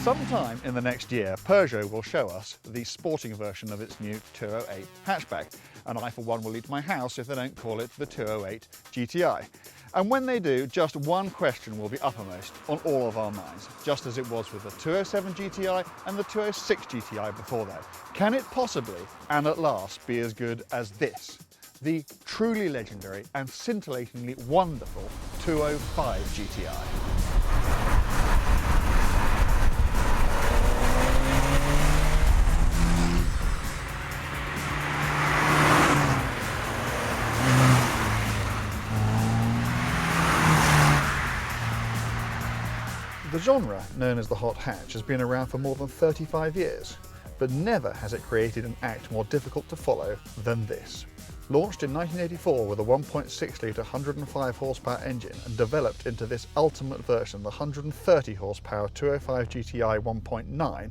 Sometime in the next year, Peugeot will show us the sporting version of its new 208 hatchback, and I for one will leave my house if they don't call it the 208 GTI. And when they do, just one question will be uppermost on all of our minds, just as it was with the 207 GTI and the 206 GTI before that. Can it possibly, and at last, be as good as this? The truly legendary and scintillatingly wonderful 205 GTI. The genre, known as the hot hatch, has been around for more than 35 years, but never has it created an act more difficult to follow than this. Launched in 1984 with a 1.6 litre 105 horsepower engine and developed into this ultimate version, the 130 horsepower 205 GTI 1.9,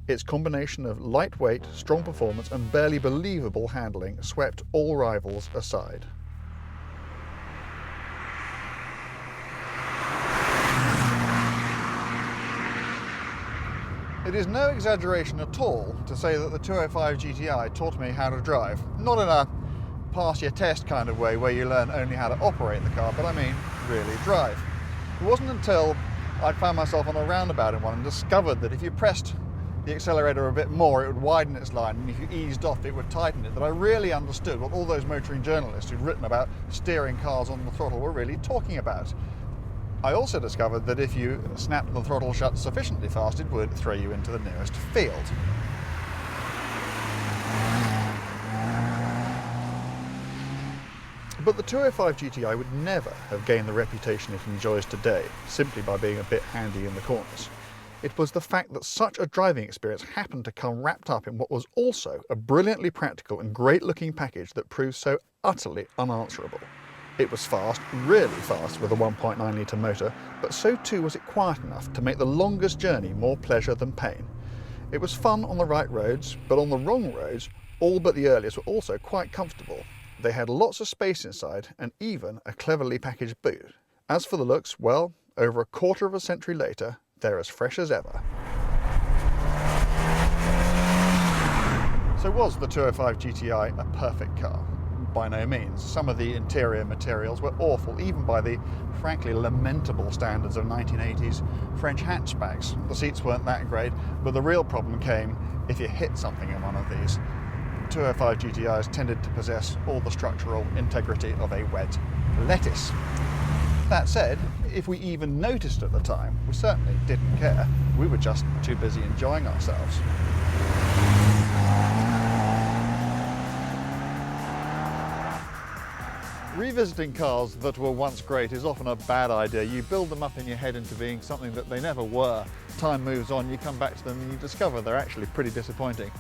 its combination of lightweight, strong performance and barely believable handling swept all rivals aside. It is no exaggeration at all to say that the 205 GTI taught me how to drive. Not in a pass your test kind of way where you learn only how to operate the car, but I mean really drive. It wasn't until I found myself on a roundabout in one and discovered that if you pressed the accelerator a bit more it would widen its line, and if you eased off it would tighten it, that I really understood what all those motoring journalists who'd written about steering cars on the throttle were really talking about. I also discovered that if you snapped the throttle shut sufficiently fast, it would throw you into the nearest field. But the 205 GTI would never have gained the reputation it enjoys today, simply by being a bit handy in the corners. It was the fact that such a driving experience happened to come wrapped up in what was also a brilliantly practical and great-looking package that proved so utterly unanswerable. It was fast, really fast, with a 1.9 litre motor, but so too was it quiet enough to make the longest journey more pleasure than pain. It was fun on the right roads, but on the wrong roads, all but the earliest were also quite comfortable. They had lots of space inside, and even a cleverly packaged boot. As for the looks, well, over a quarter of a century later, they're as fresh as ever. So was the 205 GTI a perfect car? By no means. Some of the interior materials were awful, even by the frankly lamentable standards of 1980s French hatchbacks. The seats weren't that great, but the real problem came if you hit something in one of these. 205 GTIs tended to possess all the structural integrity of a wet lettuce. That said, if we even noticed at the time, we certainly didn't care. We were just too busy enjoying ourselves. Revisiting cars that were once great is often a bad idea. You build them up in your head into being something that they never were. Time moves on, you come back to them and you discover they're actually pretty disappointing.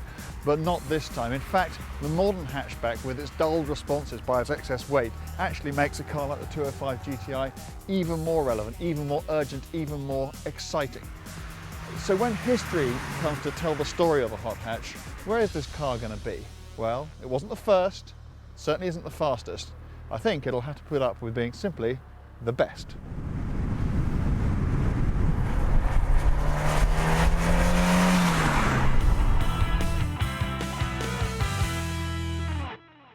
But not this time. In fact, the modern hatchback with its dulled responses by its excess weight actually makes a car like the 205 GTI even more relevant, even more urgent, even more exciting. So when history comes to tell the story of a hot hatch, where is this car going to be? Well, it wasn't the first, certainly isn't the fastest. I think it'll have to put up with being simply the best.